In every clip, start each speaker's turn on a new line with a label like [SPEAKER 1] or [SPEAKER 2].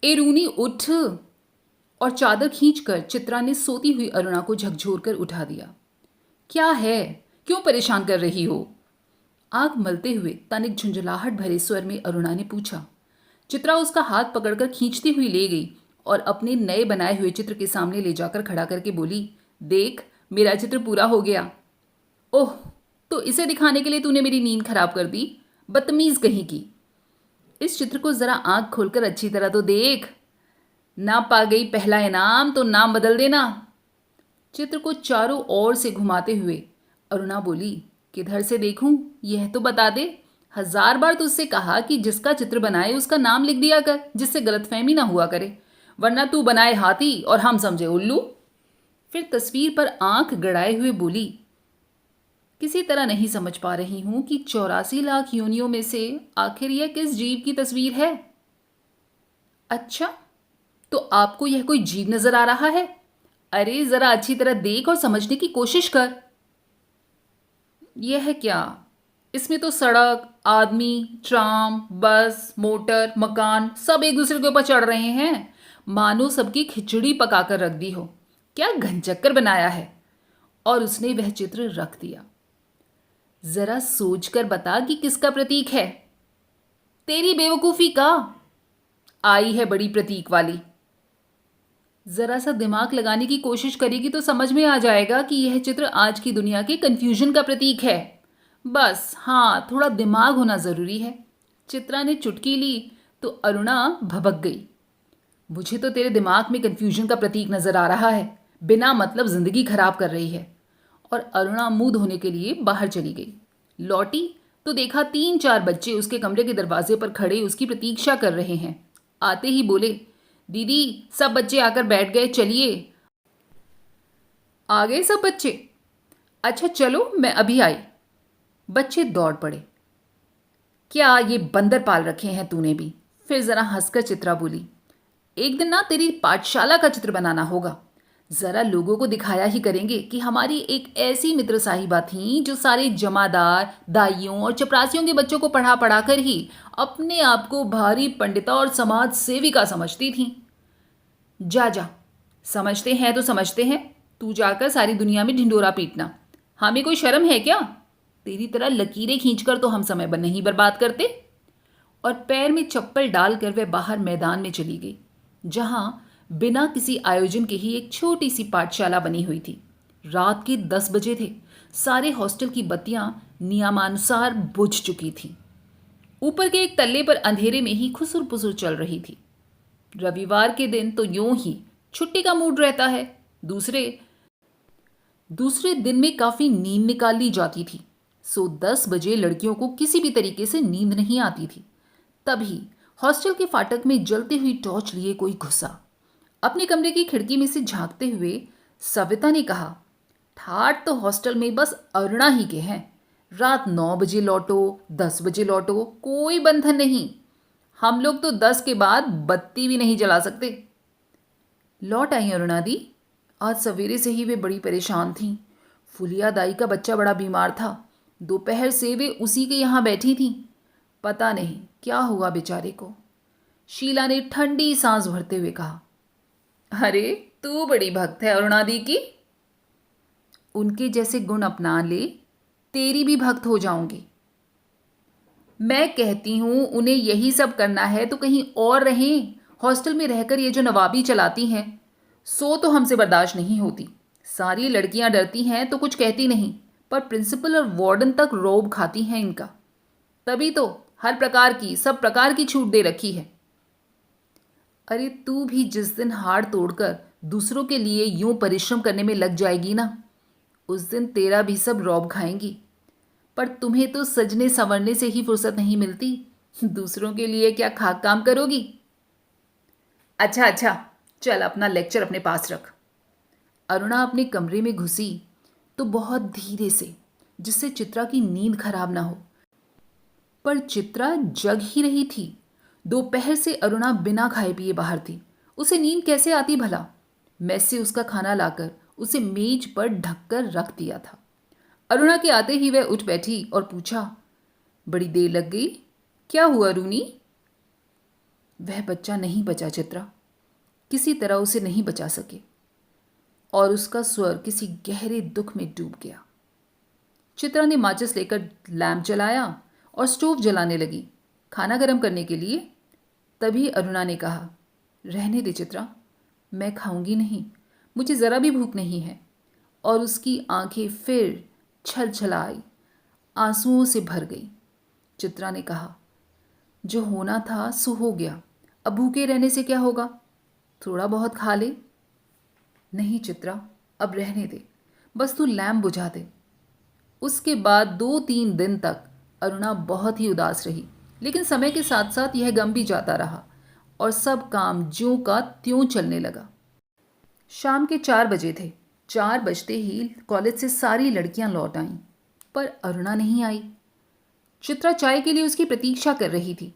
[SPEAKER 1] ए रूनी उठ। और चादर खींचकर चित्रा ने सोती हुई अरुणा को झकझोर कर उठा दिया। क्या है, क्यों परेशान कर रही हो? आंख मलते हुए तनिक झुंझलाहट भरे स्वर में अरुणा ने पूछा। चित्रा उसका हाथ पकड़कर खींचती हुई ले गई और अपने नए बनाए हुए चित्र के सामने ले जाकर खड़ा करके बोली, देख, मेरा चित्र पूरा हो गया। ओह, तो इसे दिखाने के लिए तूने मेरी नींद खराब कर दी, बदतमीज कहीं की। इस चित्र को जरा आंख खोलकर अच्छी तरह तो देख। ना पा गई पहला इनाम तो नाम बदल देना। चित्र को चारों ओर से घुमाते हुए अरुणा बोली, किधर से देखूं, यह तो बता दे। 1000 बार तुझसे कहा कि जिसका चित्र बनाए उसका नाम लिख दिया कर, जिससे गलतफहमी ना हुआ करे, वरना तू बनाए हाथी और हम समझे उल्लू। फिर तस्वीर पर आंख गड़ाए हुए बोली, किसी तरह नहीं समझ पा रही हूं कि 84 लाख योनियों में से आखिर यह किस जीव की तस्वीर है। अच्छा, तो आपको यह कोई जीव नजर आ रहा है? अरे जरा अच्छी तरह देख और समझने की कोशिश कर। यह है क्या? इसमें तो सड़क, आदमी, ट्राम, बस, मोटर, मकान सब एक दूसरे के ऊपर चढ़ रहे हैं, मानो सबकी खिचड़ी पकाकर रख दी हो। क्या घनचक्कर बनाया है। और उसने वह चित्र रख दिया। जरा सोचकर बता कि किसका प्रतीक है। तेरी बेवकूफी का। आई है बड़ी प्रतीक वाली। जरा सा दिमाग लगाने की कोशिश करेगी तो समझ में आ जाएगा कि यह चित्र आज की दुनिया के कंफ्यूजन का प्रतीक है। बस हाँ, थोड़ा दिमाग होना जरूरी है। चित्रा ने चुटकी ली तो अरुणा भबक गई। मुझे तो तेरे दिमाग में कंफ्यूजन का प्रतीक नजर आ रहा है, बिना मतलब जिंदगी खराब कर रही है। और अरुणा मुंह धोने के लिए बाहर चली गई। लौटी तो देखा 3-4 बच्चे उसके कमरे के दरवाजे पर खड़े उसकी प्रतीक्षा कर रहे हैं। आते ही बोले, दीदी, सब बच्चे आकर बैठ गए, चलिए। आ गए सब बच्चे? अच्छा चलो, मैं अभी आई। बच्चे दौड़ पड़े। क्या ये बंदर पाल रखे हैं तूने भी? फिर जरा हंसकर चित्रा बोली, एक दिन ना तेरी पाठशाला का चित्र बनाना होगा। जरा लोगों को दिखाया ही करेंगे कि हमारी एक ऐसी मित्र साहिबा थी जो सारे जमादार, दाइयों और चपरासियों के बच्चों को पढ़ा पढ़ा कर ही अपने आप को भारी पंडिता और समाज सेविका समझती थी। जा जा, समझते हैं तो समझते हैं, तू जाकर सारी दुनिया में ढिंडोरा पीटना। हमें कोई शर्म है क्या? तेरी तरह लकीरें खींचकर तो हम समय नहीं बर्बाद करते। और पैर में चप्पल डालकर वह बाहर मैदान में चली गई, जहां बिना किसी आयोजन के ही एक छोटी सी पाठशाला बनी हुई थी। रात के 10 बजे थे। सारे हॉस्टल की बत्तियां नियमानुसार बुझ चुकी थीं। ऊपर के एक तल्ले पर अंधेरे में ही खुसुर पुसुर चल रही थी। रविवार के दिन तो यूं ही छुट्टी का मूड रहता है। दूसरे दूसरे दिन में काफी नींद निकाल ली जाती थी। सो 10 बजे लड़कियों को किसी भी तरीके से नींद नहीं आती थी। तभी हॉस्टल के फाटक में जलती हुई टॉर्च लिए कोई घुसा। अपने कमरे की खिड़की में से झांकते हुए सविता ने कहा, ठाट तो हॉस्टल में बस अरुणा ही के हैं। रात 9 बजे लौटो, 10 बजे लौटो, कोई बंधन नहीं। हम लोग तो 10 के बाद बत्ती भी नहीं जला सकते। लौट आई अरुणा दी। आज सवेरे से ही वे बड़ी परेशान थीं। फुलिया दाई का बच्चा बड़ा बीमार था। दोपहर से वे उसी के यहाँ बैठी थीं। पता नहीं क्या हुआ बेचारे को। शीला ने ठंडी सांस भरते हुए कहा, अरे तू बड़ी भक्त है अरुणा दी की। उनके जैसे गुण अपना ले, तेरी भी भक्त हो जाऊंगी। मैं कहती हूं उन्हें यही सब करना है तो कहीं और रहें। हॉस्टल में रहकर ये जो नवाबी चलाती हैं, सो तो हमसे बर्दाश्त नहीं होती। सारी लड़कियां डरती हैं तो कुछ कहती नहीं, पर प्रिंसिपल और वार्डन तक रौब खाती हैं इनका। तभी तो हर प्रकार की, सब प्रकार की छूट दे रखी है। अरे तू भी जिस दिन हाड़ तोड़कर दूसरों के लिए यूं परिश्रम करने में लग जाएगी ना, उस दिन तेरा भी सब रौब खाएंगी। पर तुम्हें तो सजने संवरने से ही फुर्सत नहीं मिलती, दूसरों के लिए क्या खाक काम करोगी। अच्छा अच्छा, चल अपना लेक्चर अपने पास रख। अरुणा अपने कमरे में घुसी तो बहुत धीरे से, जिससे चित्रा की नींद खराब ना हो। पर चित्रा जग ही रही थी। दोपहर से अरुणा बिना खाए पिए बाहर थी। उसे नींद कैसे आती भला? मेस से उसका खाना लाकर उसे मेज पर ढककर रख दिया था। अरुणा के आते ही वह उठ बैठी और पूछा, बड़ी देर लग गई, क्या हुआ रूनी? वह बच्चा नहीं बचा चित्रा, किसी तरह उसे नहीं बचा सके, और उसका स्वर किसी गहरे दुख में डूब गया। चित्रा ने माचिस लेकर लैंप जलाया और स्टोव जलाने लगी, खाना गर्म करने के लिए। तभी अरुणा ने कहा, रहने दे चित्रा, मैं खाऊंगी नहीं, मुझे ज़रा भी भूख नहीं है। और उसकी आंखें फिर छल छलाई, आंसुओं से भर गई। चित्रा ने कहा, जो होना था सो हो गया, अब भूखे रहने से क्या होगा, थोड़ा बहुत खा ले। नहीं चित्रा, अब रहने दे, बस तू लैम्प बुझा दे। उसके बाद 2-3 दिन तक अरुणा बहुत ही उदास रही, लेकिन समय के साथ साथ यह गम भी जाता रहा और सब काम ज्यों का त्यों चलने लगा। शाम के 4 बजे थे। 4 बजते ही कॉलेज से सारी लड़कियां लौट आईं, पर अरुणा नहीं आई। चित्रा चाय के लिए उसकी प्रतीक्षा कर रही थी।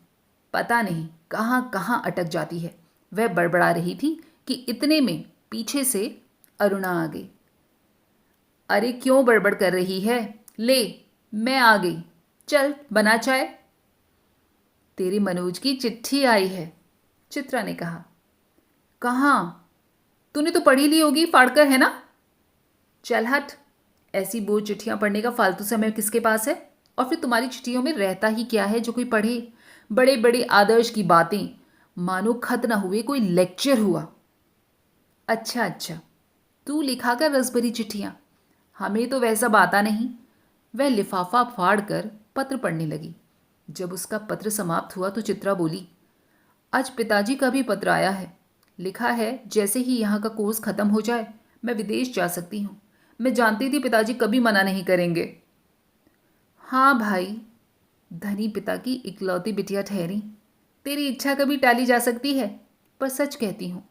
[SPEAKER 1] पता नहीं कहाँ कहाँ अटक जाती है। वह बड़बड़ा रही थी कि इतने में पीछे से अरुणा आ गई। अरे क्यों बड़बड़ कर रही है, ले मैं आ गई, चल बना चाय। तेरे मनोज की चिट्ठी आई है, चित्रा ने कहा। कहाँ? तूने तो पढ़ी ली होगी फाड़कर, है ना? चल हट, ऐसी बोझ चिट्ठियां पढ़ने का फालतू समय किसके पास है? और फिर तुम्हारी चिट्ठियों में रहता ही क्या है जो कोई पढ़े? बड़े बड़े आदर्श की बातें, मानो खत ना हुए कोई लेक्चर हुआ। अच्छा अच्छा, तू लिखा कर रस भरी चिट्ठियां, हमें तो वह सब आता नहीं। वह लिफाफा फाड़ कर पत्र पढ़ने लगी। जब उसका पत्र समाप्त हुआ तो चित्रा बोली, आज पिताजी का भी पत्र आया है। लिखा है जैसे ही यहाँ का कोर्स खत्म हो जाए मैं विदेश जा सकती हूँ। मैं जानती थी पिताजी कभी मना नहीं करेंगे। हाँ भाई, धनी पिता की इकलौती बिटिया ठहरी, तेरी इच्छा कभी टाली जा सकती है? पर सच कहती हूँ,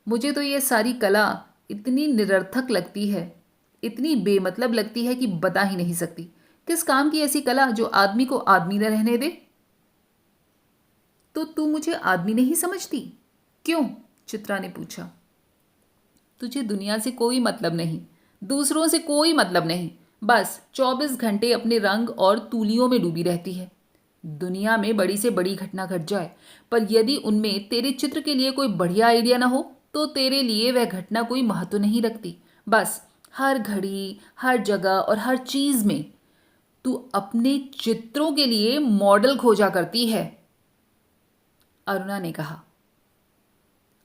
[SPEAKER 1] मुझे तो यह सारी कला इतनी निरर्थक लगती है, इतनी बेमतलब लगती है कि बता ही नहीं सकती। किस काम की ऐसी कला जो आदमी को आदमी न रहने दे? तो तू मुझे आदमी नहीं समझती? क्यों? चित्रा ने पूछा। तुझे दुनिया से कोई मतलब नहीं, दूसरों से कोई मतलब नहीं, बस 24 घंटे अपने रंग और तूलियों में डूबी रहती है। दुनिया में बड़ी से बड़ी घटना घट जाए, पर यदि उनमें तेरे चित्र के लिए कोई बढ़िया आइडिया ना हो तो तेरे लिए वह घटना कोई महत्व नहीं रखती। बस हर घड़ी, हर जगह और हर चीज में तू अपने चित्रों के लिए मॉडल खोजा करती है। अरुणा ने कहा,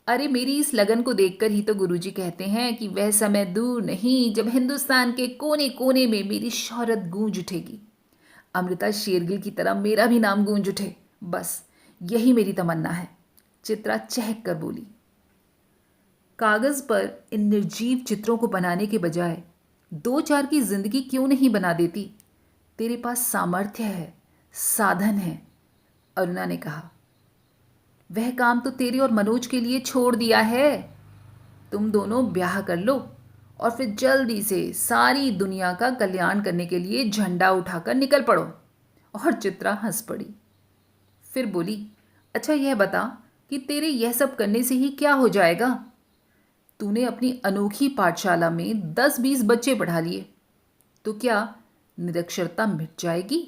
[SPEAKER 1] अरे मेरी इस लगन को देखकर ही तो गुरुजी कहते हैं कि वह समय दूर नहीं जब हिंदुस्तान के कोने कोने में मेरी शोहरत गूंज उठेगी। अमृता शेरगिल की तरह मेरा भी नाम गूंज उठे, बस यही मेरी तमन्ना है। चित्रा चहक कर बोली, कागज पर इन निर्जीव चित्रों को बनाने के बजाय 2-4 की जिंदगी क्यों नहीं बना देती? तेरे पास सामर्थ्य है, साधन है। अरुणा ने कहा, वह काम तो तेरे और मनोज के लिए छोड़ दिया है। तुम दोनों ब्याह कर लो और फिर जल्दी से सारी दुनिया का कल्याण करने के लिए झंडा उठाकर निकल पड़ो। और चित्रा हंस पड़ी। फिर बोली, अच्छा यह बता कि तेरे यह सब करने से ही क्या हो जाएगा? तूने अपनी अनोखी पाठशाला में 10-20 बच्चे पढ़ा लिए, तो क्या निरक्षरता मिट जाएगी?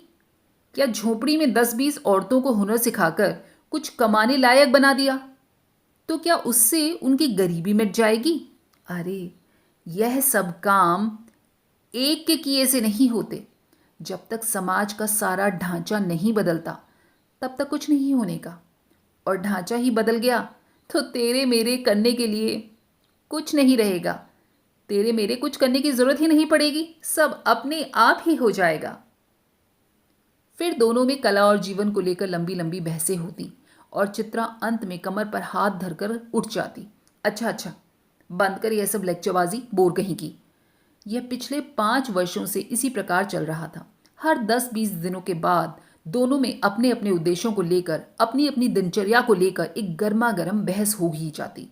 [SPEAKER 1] क्या झोपड़ी में 10-20 औरतों को हुनर सिखाकर कुछ कमाने लायक बना दिया, तो क्या उससे उनकी गरीबी मिट जाएगी? अरे यह सब काम एक के किए से नहीं होते। जब तक समाज का सारा ढांचा नहीं बदलता तब तक कुछ नहीं होने का, और ढांचा ही बदल गया तो तेरे मेरे करने के लिए कुछ नहीं रहेगा। तेरे मेरे कुछ करने की जरूरत ही नहीं पड़ेगी, सब अपने आप ही हो जाएगा। फिर दोनों में कला और जीवन को लेकर लंबी लंबी बहसें होती और चित्रा अंत में कमर पर हाथ धरकर उठ जाती। अच्छा अच्छा, बंद कर यह सब लेक्चरबाजी, बोर कहीं की। यह पिछले 5 वर्षों से इसी प्रकार चल रहा था। हर 10-20 दिनों के बाद दोनों में अपने अपने उद्देश्यों को लेकर, अपनी अपनी दिनचर्या को लेकर एक गर्मा गर्म बहस हो ही जाती।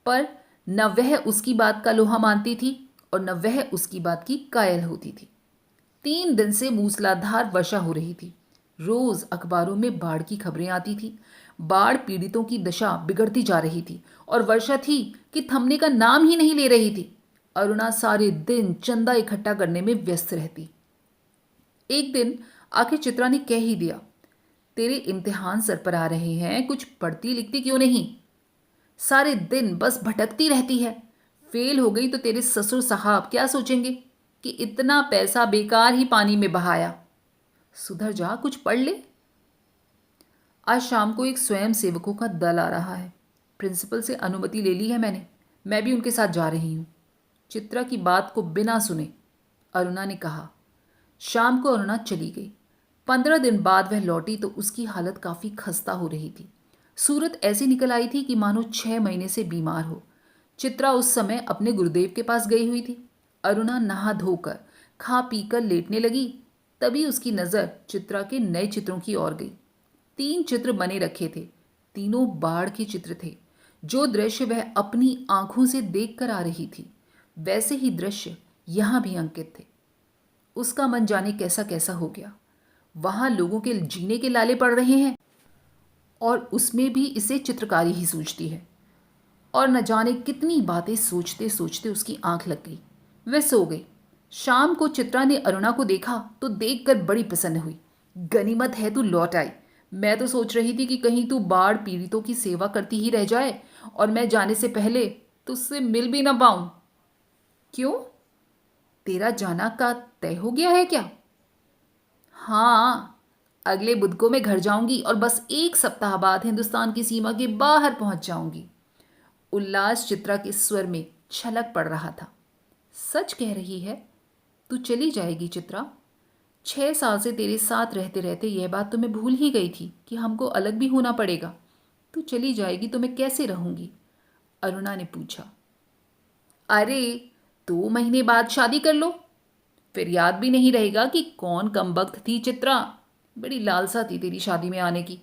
[SPEAKER 1] पर न वह उसकी बात का लोहा मानती थी और न वह उसकी बात की कायल होती थी। 3 दिन से मूसलाधार वर्षा हो रही थी। रोज अखबारों में बाढ़ की खबरें आती थी। बाढ़ पीड़ितों की दशा बिगड़ती जा रही थी और वर्षा थी कि थमने का नाम ही नहीं ले रही थी। अरुणा सारे दिन चंदा इकट्ठा करने में व्यस्त रहती। एक दिन आखिर चित्रा ने कह ही दिया, तेरे इम्तिहान सर पर आ रहे हैं, कुछ पढ़ती लिखती क्यों नहीं? सारे दिन बस भटकती रहती है। फेल हो गई तो तेरे ससुर साहब क्या सोचेंगे कि इतना पैसा बेकार ही पानी में बहाया। सुधर जा, कुछ पढ़ ले। आज शाम को एक स्वयं सेवकों का दल आ रहा है। प्रिंसिपल से अनुमति ले ली है मैंने। मैं भी उनके साथ जा रही हूँ। चित्रा की बात को बिना सुने अरुणा ने कहा। शाम को अरुणा चली गई। 15 दिन बाद वह लौटी तो उसकी हालत काफ़ी खस्ता हो रही थी। सूरत ऐसी निकल आई थी कि मानो 6 महीने से बीमार हो। चित्रा उस समय अपने गुरुदेव के पास गई हुई थी। अरुणा नहा धोकर खा पीकर लेटने लगी, तभी उसकी नज़र चित्रा के नए चित्रों की ओर गई। 3 चित्र बने रखे थे। तीनों बाढ़ के चित्र थे। जो दृश्य वह अपनी आंखों से देख कर आ रही थी, वैसे ही दृश्य यहाँ भी अंकित थे। उसका मन जाने कैसा कैसा हो गया। वहां लोगों के जीने के लाले पड़ रहे हैं और उसमें भी इसे चित्रकारी ही सूझती है। और न जाने कितनी बातें सोचते सोचते उसकी आंख लग गई। वह सो गई। शाम को चित्रा ने अरुणा को देखा तो देखकर बड़ी प्रसन्न हुई। गनीमत है तू लौट आई। मैं तो सोच रही थी कि कहीं तू बाढ़ पीड़ितों की सेवा करती ही रह जाए और मैं जाने से पहले तुझसे मिल भी ना पाऊं। क्यों? तेरा जाना का तय हो गया है क्या? हाँ, अगले बुध को मैं घर जाऊंगी और बस 1 सप्ताह बाद हिंदुस्तान की सीमा के बाहर पहुंच जाऊंगी। उल्लास चित्रा के स्वर में छलक पड़ रहा था। सच कह रही है? तू चली जाएगी चित्रा? 6 साल से तेरे साथ रहते रहते यह बात तो मैं भूल ही गई थी कि हमको अलग भी होना पड़ेगा। तू चली जाएगी तो मैं कैसे रहूंगी? अरुणा ने पूछा। अरे, 2 महीने बाद शादी कर लो, फिर याद भी नहीं रहेगा कि कौन कमबख्त थी चित्रा। बड़ी लालसा थी तेरी शादी में आने की,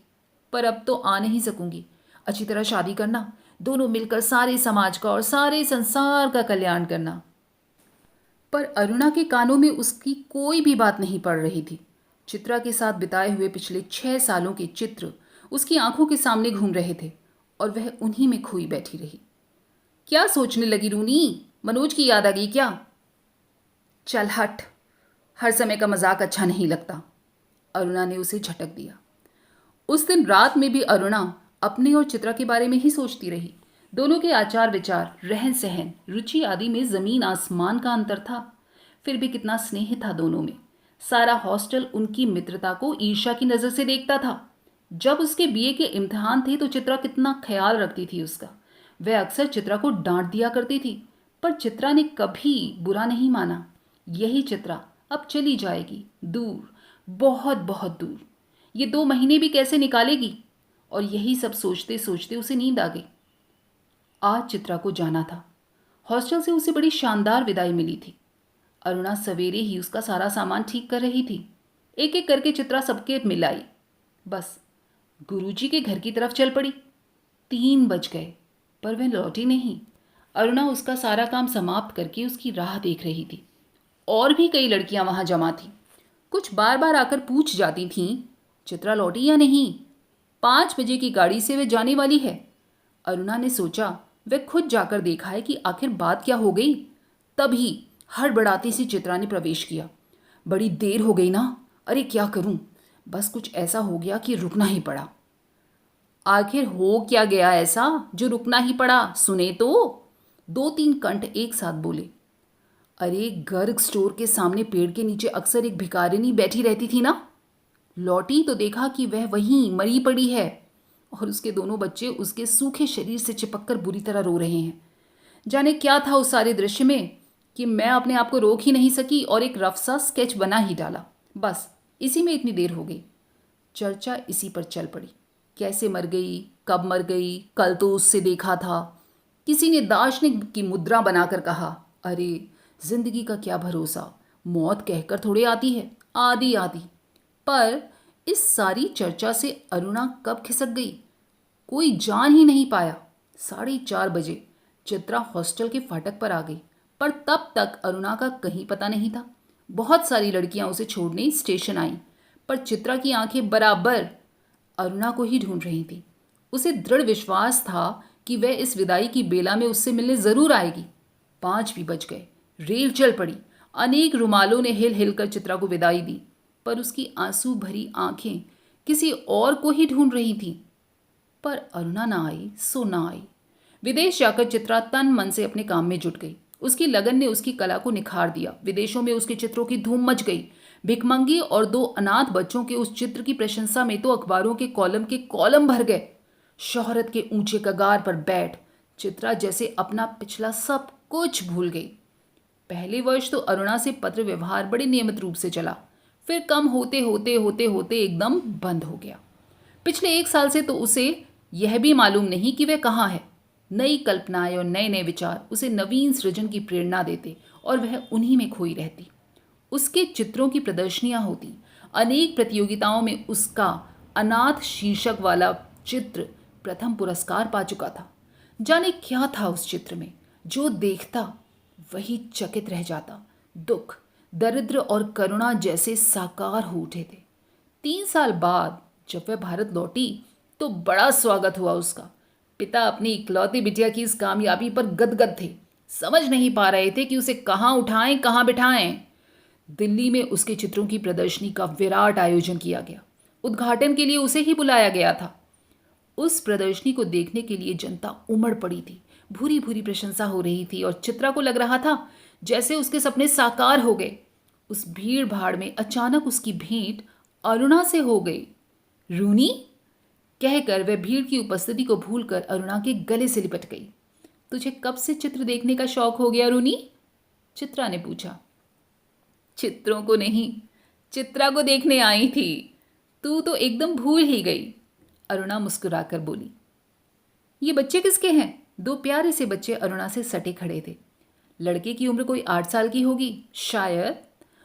[SPEAKER 1] पर अब तो आ नहीं सकूंगी। अच्छी तरह शादी करना, दोनों मिलकर सारे समाज का और सारे संसार का कल्याण करना। पर अरुणा के कानों में उसकी कोई भी बात नहीं पड़ रही थी। चित्रा के साथ बिताए हुए पिछले 6 सालों के चित्र उसकी आंखों के सामने घूम रहे थे और वह उन्हीं में खोई बैठी रही। क्या सोचने लगी रूनी? मनोज की याद आ गई क्या? चल हट, हर समय का मजाक अच्छा नहीं लगता। अरुणा ने उसे झटक दिया। उस दिन रात में भी अरुणा अपने और चित्रा के बारे में ही सोचती रही। दोनों के आचार विचार, रहन सहन, रुचि आदि में जमीन आसमान का अंतर था। फिर भी कितना स्नेह था दोनों में। सारा हॉस्टल उनकी मित्रता को ईर्ष्या की नज़र से देखता था। जब उसके बीए के इम्तिहान थे तो चित्रा कितना ख्याल रखती थी उसका। वह अक्सर चित्रा को डांट दिया करती थी, पर चित्रा ने कभी बुरा नहीं माना। यही चित्रा अब चली जाएगी दूर, बहुत बहुत दूर। ये 2 महीने भी कैसे निकालेगी? और यही सब सोचते सोचते उसे नींद आ गई। आज चित्रा को जाना था। हॉस्टल से उसे बड़ी शानदार विदाई मिली थी। अरुणा सवेरे ही उसका सारा सामान ठीक कर रही थी। एक एक करके चित्रा सबके मिलाई। बस गुरुजी के घर की तरफ चल पड़ी। 3 बज गए, पर वह लौटी नहीं। अरुणा उसका सारा काम समाप्त करके उसकी राह देख रही थी। और भी कई लड़कियां वहां जमा थीं। कुछ बार बार आकर पूछ जाती थीं, चित्रा लौटी या नहीं? 5 बजे की गाड़ी से वह जाने वाली है। अरुणा ने सोचा वह खुद जाकर देखा है कि आखिर बात क्या हो गई। तभी हड़बड़ाती सी चित्रा ने प्रवेश किया। बड़ी देर हो गई ना। अरे क्या करूं, बस कुछ ऐसा हो गया कि रुकना ही पड़ा। आखिर हो क्या गया ऐसा जो रुकना ही पड़ा? सुने तो। 2-3 कंठ एक साथ बोले। अरे, गर्ग स्टोर के सामने पेड़ के नीचे अक्सर एक भिखारिनी बैठी रहती थी ना। लौटी तो देखा कि वह वहीं मरी पड़ी है और उसके दोनों बच्चे उसके सूखे शरीर से चिपककर बुरी तरह रो रहे हैं। जाने क्या था उस सारे दृश्य में कि मैं अपने आप को रोक ही नहीं सकी और एक रफ सा स्केच बना ही डाला। बस इसी में इतनी देर हो गई। चर्चा इसी पर चल पड़ी। कैसे मर गई, कब मर गई, कल तो उससे देखा था। किसी ने दार्शनिक की मुद्रा बनाकर कहा, अरे जिंदगी का क्या भरोसा, मौत कहकर थोड़े आती है, आधी आधी। पर इस सारी चर्चा से अरुणा कब खिसक गई, कोई जान ही नहीं पाया। 4:30 बजे चित्रा हॉस्टल के फाटक पर आ गई, पर तब तक अरुणा का कहीं पता नहीं था। बहुत सारी लड़कियां उसे छोड़ने स्टेशन आईं, पर चित्रा की आंखें बराबर अरुणा को ही ढूंढ रही थी। उसे दृढ़ विश्वास था कि वह इस विदाई की बेला में उससे मिलने जरूर आएगी। 5 भी बज गए। रेल चल पड़ी। अनेक रुमालों ने हिल हिल कर चित्रा को विदाई दी, पर उसकी आंसू भरी आंखें किसी और को ही ढूंढ रही थी। पर अरुणा ना आई सो ना आई। विदेश जाकर चित्रा तन मन से अपने काम में जुट गई। उसकी लगन ने उसकी कला को निखार दिया। विदेशों में उसके चित्रों की धूम मच गई। भिखमंगी और दो अनाथ बच्चों के उस चित्र की प्रशंसा में तो अखबारों के कॉलम भर गए। शोहरत के ऊंचे कगार पर बैठ चित्रा जैसे अपना पिछला सब कुछ भूल गई। पहले वर्ष तो अरुणा से पत्र व्यवहार बड़े नियमित रूप से चला, फिर कम होते होते एकदम बंद हो गया। पिछले 1 साल से तो उसे यह भी मालूम नहीं कि वह कहाँ है। नई कल्पनाएं और नए नए विचार उसे नवीन सृजन की प्रेरणा देते और वह उन्हीं में खोई रहती। उसके चित्रों की प्रदर्शनियां होती। अनेक प्रतियोगिताओं में उसका अनाथ शीर्षक वाला चित्र प्रथम पुरस्कार पा चुका था। जाने क्या था उस चित्र में, जो देखता वही चकित रह जाता। दुख, दरिद्र और करुणा जैसे साकार हो उठे थे। 3 साल बाद जब वह भारत लौटी तो बड़ा स्वागत हुआ उसका। पिता अपनी इकलौती बिटिया की इस कामयाबी पर गदगद थे। समझ नहीं पा रहे थे कि उसे कहाँ उठाएं कहाँ बिठाएं। दिल्ली में उसके चित्रों की प्रदर्शनी का विराट आयोजन किया गया। उद्घाटन के लिए उसे ही बुलाया गया था। उस प्रदर्शनी को देखने के लिए जनता उमड़ पड़ी थी। भूरी भूरी प्रशंसा हो रही थी और चित्रा को लग रहा था जैसे उसके सपने साकार हो गए। उस भीड़ भाड़ में अचानक उसकी भेंट अरुणा से हो गई। रूनी कहकर वह भीड़ की उपस्थिति को भूलकर अरुणा के गले से लिपट गई। तुझे कब से चित्र देखने का शौक हो गया रूनी? चित्रा ने पूछा। चित्रों को नहीं, चित्रा को देखने आई थी। तू तो एकदम भूल ही गई, अरुणा मुस्कुराकर बोली। ये बच्चे किसके हैं? 2 प्यारे से बच्चे अरुणा से सटे खड़े थे। लड़के की उम्र कोई 8 साल की होगी शायद,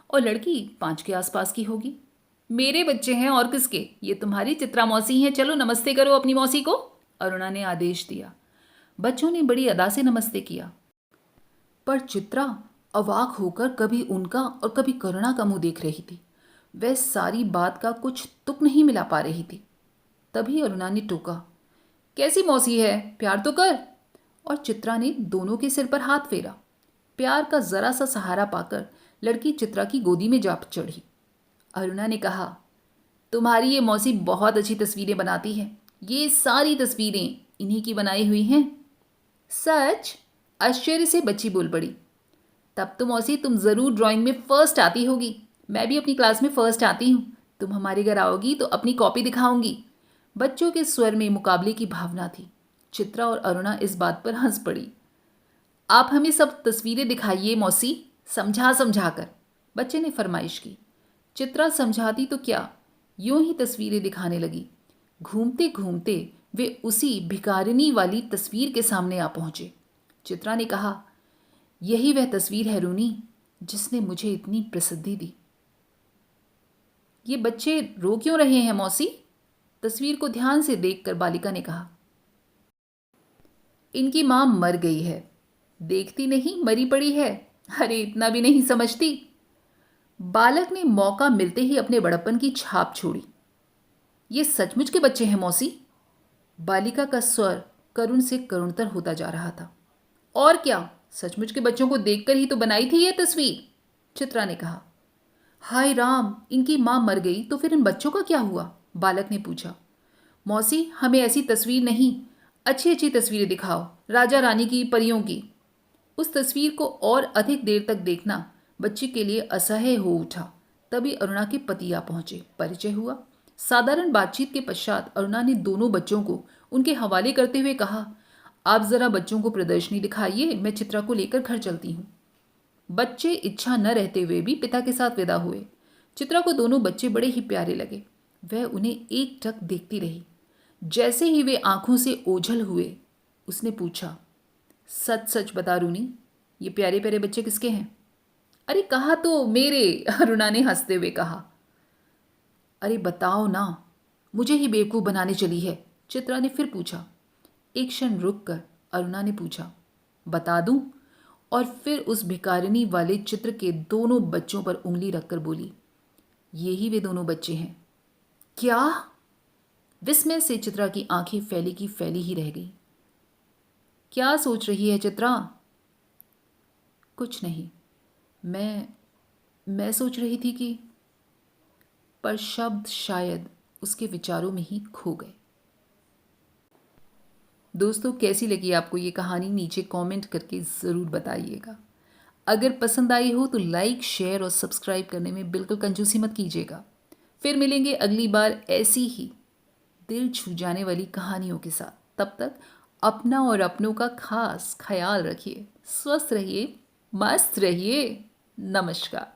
[SPEAKER 1] और लड़की 5 के आसपास की होगी। मेरे बच्चे हैं और किसके? ये तुम्हारी चित्रा मौसी हैं, चलो नमस्ते करो अपनी मौसी को, अरुणा ने आदेश दिया। बच्चों ने बड़ी अदा से नमस्ते किया, पर चित्रा अवाक होकर कभी उनका और कभी करुणा का मुंह देख रही थी। वह सारी बात का कुछ तुक नहीं मिला पा रही थी। तभी अरुणा ने टोका, कैसी मौसी है, प्यार तो कर। और चित्रा ने दोनों के सिर पर हाथ फेरा। प्यार का जरा सा सहारा पाकर लड़की चित्रा की गोदी में जा चढ़ी। अरुणा ने कहा, तुम्हारी ये मौसी बहुत अच्छी तस्वीरें बनाती है। ये सारी तस्वीरें इन्हीं की बनाई हुई हैं। सच? आश्चर्य से बच्ची बोल पड़ी। तब तो मौसी तुम ज़रूर ड्राइंग में फर्स्ट आती होगी। मैं भी अपनी क्लास में फर्स्ट आती हूँ। तुम हमारे घर आओगी तो अपनी कॉपी दिखाऊंगी। बच्चों के स्वर में मुकाबले की भावना थी। चित्रा और अरुणा इस बात पर हंस पड़ी। आप हमें सब तस्वीरें दिखाइए मौसी, समझा समझा कर, बच्चे ने फरमाइश की। चित्रा समझाती तो क्या, यूं ही तस्वीरें दिखाने लगी। घूमते घूमते वे उसी भिकारिनी वाली तस्वीर के सामने आ पहुंचे। चित्रा ने कहा, यही वह तस्वीर है रूनी जिसने मुझे इतनी प्रसिद्धि दी। ये बच्चे रो क्यों रहे हैं मौसी? तस्वीर को ध्यान से देखकर बालिका ने कहा। इनकी मां मर गई है, देखती नहीं मरी पड़ी है। अरे इतना भी नहीं समझती। बालक ने मौका मिलते ही अपने बड़प्पन की छाप छोड़ी। ये सचमुच के बच्चे हैं मौसी? बालिका का स्वर करुण से करुणतर होता जा रहा था। और क्या, सचमुच के बच्चों को देखकर ही तो बनाई थी ये तस्वीर, चित्रा ने कहा। हाय राम, इनकी मां मर गई तो फिर इन बच्चों का क्या हुआ? बालक ने पूछा। मौसी हमें ऐसी तस्वीर नहीं, अच्छी अच्छी तस्वीरें दिखाओ, राजा रानी की, परियों की। उस तस्वीर को और अधिक देर तक देखना बच्ची के लिए असह्य हो उठा। तभी अरुणा के पति आ पहुंचे। परिचय हुआ। साधारण बातचीत के पश्चात अरुणा ने दोनों बच्चों को उनके हवाले करते हुए कहा, आप जरा बच्चों को प्रदर्शनी दिखाइए, मैं चित्रा को लेकर घर चलती हूँ। बच्चे इच्छा न रहते हुए भी पिता के साथ विदा हुए। चित्रा को दोनों बच्चे बड़े ही प्यारे लगे। वह उन्हें एकटक देखती रही। जैसे ही वे आंखों से ओझल हुए उसने पूछा, सच सच बता रूनी, ये प्यारे प्यारे बच्चे किसके हैं? अरे कहा तो मेरे, अरुणा ने हंसते हुए कहा। अरे बताओ ना, मुझे ही बेवकूफ़ बनाने चली है, चित्रा ने फिर पूछा। एक क्षण रुककर अरुणा ने पूछा, बता दूं? और फिर उस भिकारिनी वाले चित्र के दोनों बच्चों पर उंगली रखकर बोली, ये ही वे दोनों बच्चे हैं। क्या? विस्मय से चित्रा की आंखें फैली की फैली ही रह गई। क्या सोच रही है चित्रा? कुछ नहीं, मैं सोच रही थी कि, पर शब्द शायद उसके विचारों में ही खो गए। दोस्तों, कैसी लगी आपको ये कहानी? नीचे कमेंट करके ज़रूर बताइएगा। अगर पसंद आई हो तो लाइक, शेयर और सब्सक्राइब करने में बिल्कुल कंजूसी मत कीजिएगा। फिर मिलेंगे अगली बार ऐसी ही दिल छू जाने वाली कहानियों के साथ। तब तक अपना और अपनों का खास ख्याल रखिए, स्वस्थ रहिए, मस्त रहिए। नमस्कार।